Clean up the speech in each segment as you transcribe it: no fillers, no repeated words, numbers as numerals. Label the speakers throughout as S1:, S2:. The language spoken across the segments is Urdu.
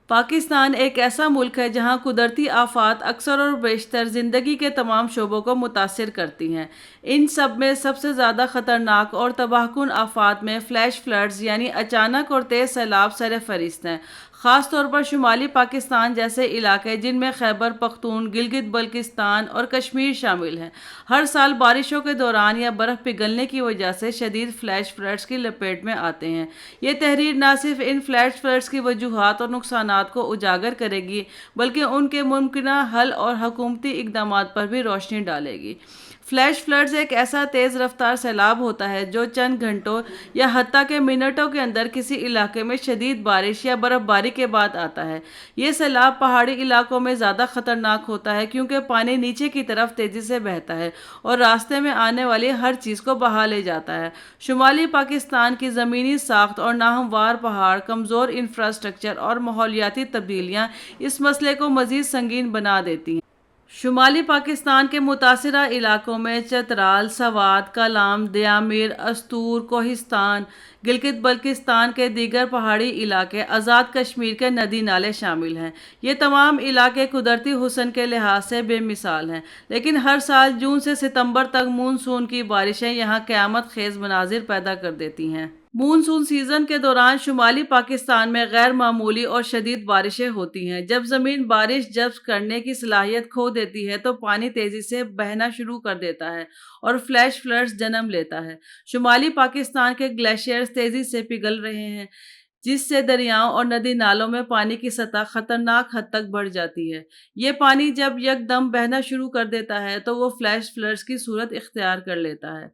S1: پاکستان ایک ایسا ملک ہے جہاں قدرتی آفات اکثر اور بیشتر زندگی کے تمام شعبوں کو متاثر کرتی ہیں۔ ان سب میں سب سے زیادہ خطرناک اور تباہ کن آفات میں فلیش فلڈز یعنی اچانک اور تیز سیلاب سر فہرست ہیں، خاص طور پر شمالی پاکستان جیسے علاقے جن میں خیبر پختون، گلگت بلتستان اور کشمیر شامل ہیں۔ ہر سال بارشوں کے دوران یا برف پگھلنے کی وجہ سے شدید فلیش فلڈز کی لپیٹ میں آتے ہیں۔ یہ تحریر نہ صرف ان فلیش فلڈز کی وجوہات اور نقصانات کو اجاگر کرے گی بلکہ ان کے ممکنہ حل اور حکومتی اقدامات پر بھی روشنی ڈالے گی۔ فلیش فلڈز ایک ایسا تیز رفتار سیلاب ہوتا ہے جو چند گھنٹوں یا حتیٰ کہ منٹوں کے اندر کسی علاقے میں شدید بارش یا برف باری کے بعد آتا ہے۔ یہ سیلاب پہاڑی علاقوں میں زیادہ خطرناک ہوتا ہے کیونکہ پانی نیچے کی طرف تیزی سے بہتا ہے اور راستے میں آنے والی ہر چیز کو بہا لے جاتا ہے۔ شمالی پاکستان کی زمینی ساخت اور ناہموار پہاڑ، کمزور انفراسٹرکچر اور ماحولیاتی تبدیلیاں اس مسئلے کو مزید سنگین بنا دیتی ہیں۔ شمالی پاکستان کے متاثرہ علاقوں میں چترال، سوات، کالام، دیامیر، استور، کوہستان، گلگت بلتستان کے دیگر پہاڑی علاقے، آزاد کشمیر کے ندی نالے شامل ہیں۔ یہ تمام علاقے قدرتی حسن کے لحاظ سے بے مثال ہیں، لیکن ہر سال جون سے ستمبر تک مونسون کی بارشیں یہاں قیامت خیز مناظر پیدا کر دیتی ہیں۔ مونسون سیزن کے دوران شمالی پاکستان میں غیر معمولی اور شدید بارشیں ہوتی ہیں۔ جب زمین بارش جذب کرنے کی صلاحیت کھو دیتی ہے تو پانی تیزی سے بہنا شروع کر دیتا ہے اور فلیش فلڈز جنم لیتا ہے۔ شمالی پاکستان کے گلیشیئرز تیزی سے پگھل رہے ہیں، جس سے دریاؤں اور ندی نالوں میں پانی کی سطح خطرناک حد تک بڑھ جاتی ہے۔ یہ پانی جب یکدم بہنا شروع کر دیتا ہے تو وہ فلیش فلڈز کی صورت اختیار کر لیتا ہے۔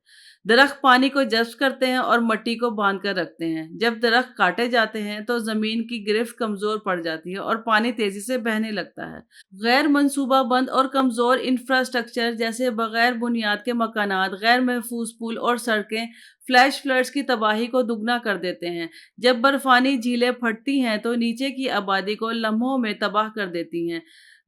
S1: درخت پانی کو جذب کرتے ہیں اور مٹی کو باندھ کر رکھتے ہیں۔ جب درخت کاٹے جاتے ہیں تو زمین کی گرفت کمزور پڑ جاتی ہے اور پانی تیزی سے بہنے لگتا ہے۔ غیر منصوبہ بند اور کمزور انفراسٹرکچر جیسے بغیر بنیاد کے مکانات، غیر محفوظ پل اور سڑکیں فلیش فلڈز کی تباہی کو دگنا کر دیتے ہیں۔ جب برفانی جھیلیں پھٹتی ہیں تو نیچے کی آبادی کو لمحوں میں تباہ کر دیتی ہیں۔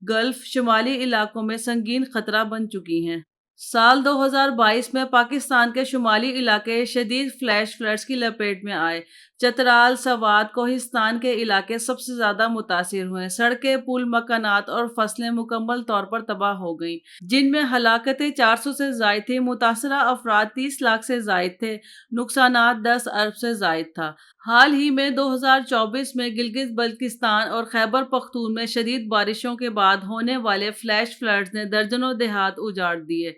S1: گلف شمالی علاقوں میں سنگین خطرہ بن چکی ہیں۔ سال 2022 میں پاکستان کے شمالی علاقے شدید فلیش فلڈز کی لپیٹ میں آئے۔ چترال، سوات، کوہستان کے علاقے سب سے زیادہ متاثر ہوئے۔ سڑکیں، پل، مکانات اور فصلیں مکمل طور پر تباہ ہو گئیں، جن میں ہلاکتیں 400 سے زائد تھیں۔ متاثرہ افراد 30 لاکھ سے زائد تھے، نقصانات 10 ارب سے زائد تھا۔ حال ہی میں 2024 میں گلگت بلتستان اور خیبر پختون میں شدید بارشوں کے بعد ہونے والے فلیش فلڈز نے درجنوں دیہات اجاڑ دیے۔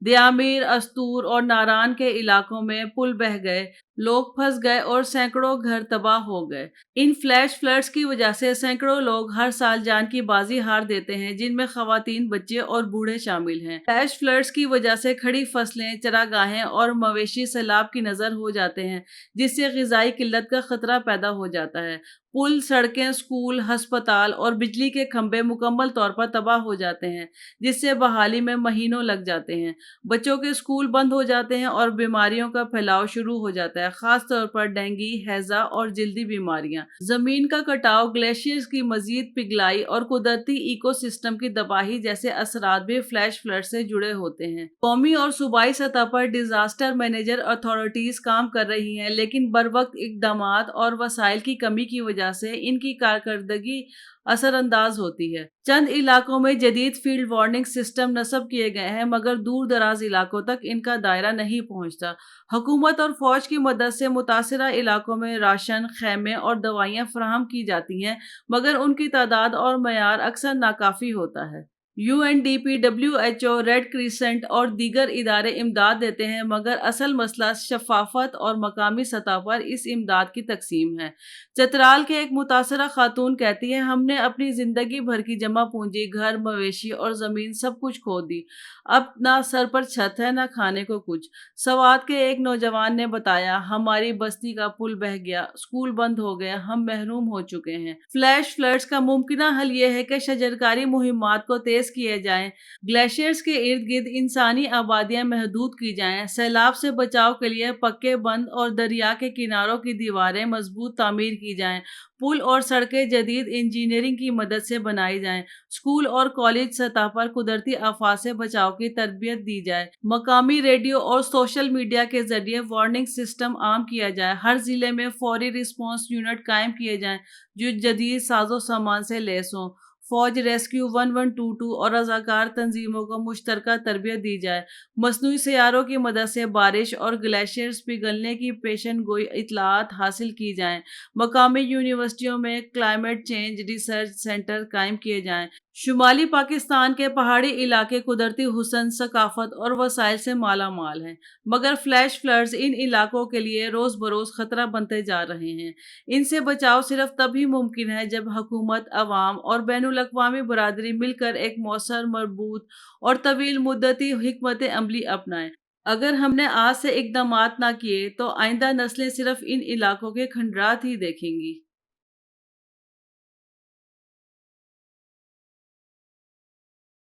S1: دیامیر، استور اور ناران کے علاقوں میں پل بہہ گئے، لوگ پھنس گئے اور سینکڑوں گھر تباہ ہو گئے۔ ان فلیش فلڈز کی وجہ سے سینکڑوں لوگ ہر سال جان کی بازی ہار دیتے ہیں، جن میں خواتین، بچے اور بوڑھے شامل ہیں۔ فلیش فلڈز کی وجہ سے کھڑی فصلیں، چراگاہیں اور مویشی سیلاب کی نذر ہو جاتے ہیں، جس سے غذائی قلت کا خطرہ پیدا ہو جاتا ہے۔ پل، سڑکیں، اسکول، ہسپتال اور بجلی کے کھمبے مکمل طور پر تباہ ہو جاتے ہیں، جس سے بحالی میں مہینوں لگ جاتے ہیں۔ بچوں کے اسکول بند ہو جاتے ہیں اور بیماریوں کا پھیلاؤ شروع ہو جاتا ہے، خاص طور پر ڈینگی، ہیضہ اور جلدی بیماریاں۔ زمین کا کٹاؤ، گلیشیئرز کی مزید پگھلائی اور قدرتی ایکو سسٹم کی تباہی جیسے اثرات بھی فلیش فلڈ سے جڑے ہوتے ہیں۔ قومی اور صوبائی سطح پر ڈیزاسٹر مینیجر اتھارٹیز کام کر رہی ہیں، لیکن بروقت اقدامات اور وسائل کی کمی کی وجہ سے ان کی کارکردگی اثر انداز ہوتی ہے۔ چند علاقوں میں جدید فیلڈ وارننگ سسٹم نصب کیے گئے ہیں، مگر دور دراز علاقوں تک ان کا دائرہ نہیں پہنچتا۔ حکومت اور فوج کی مدد سے متاثرہ علاقوں میں راشن، خیمے اور دوائیاں فراہم کی جاتی ہیں، مگر ان کی تعداد اور معیار اکثر ناکافی ہوتا ہے۔ UNDP، WHO، ریڈ کریسنٹ اور دیگر ادارے امداد دیتے ہیں، مگر اصل مسئلہ شفافیت اور مقامی سطح پر اس امداد کی تقسیم ہے۔ چترال کے ایک متاثرہ خاتون کہتی ہیں، ہم نے اپنی زندگی بھر کی جمع پونجی، گھر، مویشی اور زمین سب کچھ کھو دی۔ اب نہ سر پر چھت ہے، نہ کھانے کو کچھ۔ سوات کے ایک نوجوان نے بتایا، ہماری بستی کا پل بہہ گیا، اسکول بند ہو گئے، ہم محروم ہو چکے ہیں۔ فلیش فلڈز کا ممکنہ حل یہ ہے کہ شجرکاری مہمات کو تیز فیس کیے جائیں، گلیشیئرز کے ارد گرد انسانی آبادیاں محدود کی جائیں، سیلاب سے بچاؤ کے لیے پکے بند اور دریا کے کناروں کی دیواریں مضبوط تعمیر کی جائیں، پل اور سڑکیں جدید انجینئرنگ کی مدد سے بنائی جائیں، اسکول اور کالج سطح پر قدرتی آفات سے بچاؤ کی تربیت دی جائے، مقامی ریڈیو اور سوشل میڈیا کے ذریعے وارننگ سسٹم عام کیا جائے، ہر ضلع میں فوری رسپانس یونٹ قائم کیے جائیں جو جدید ساز و سامان سے لیس ہوں، فوج ریسکیو 1122 اور رضاکار تنظیموں کو مشترکہ تربیت دی جائے، مصنوعی سیاروں کی مدد سے بارش اور گلیشیئرز پگھلنے کی پیشن گوئی اطلاعات حاصل کی جائیں، مقامی یونیورسٹیوں میں کلائمیٹ چینج ریسرچ سینٹر قائم کیے جائیں۔ شمالی پاکستان کے پہاڑی علاقے قدرتی حسن، ثقافت اور وسائل سے مالا مال ہیں، مگر فلیش فلڈز ان علاقوں کے لیے روز بروز خطرہ بنتے جا رہے ہیں۔ ان سے بچاؤ صرف تب ہی ممکن ہے جب حکومت، عوام اور بین الاقوامی برادری مل کر ایک مؤثر، مربوط اور طویل مدتی حکمت عملی اپنائیں۔ اگر ہم نے آج سے اقدامات نہ کیے تو آئندہ نسلیں صرف ان علاقوں کے کھنڈرات ہی دیکھیں گی۔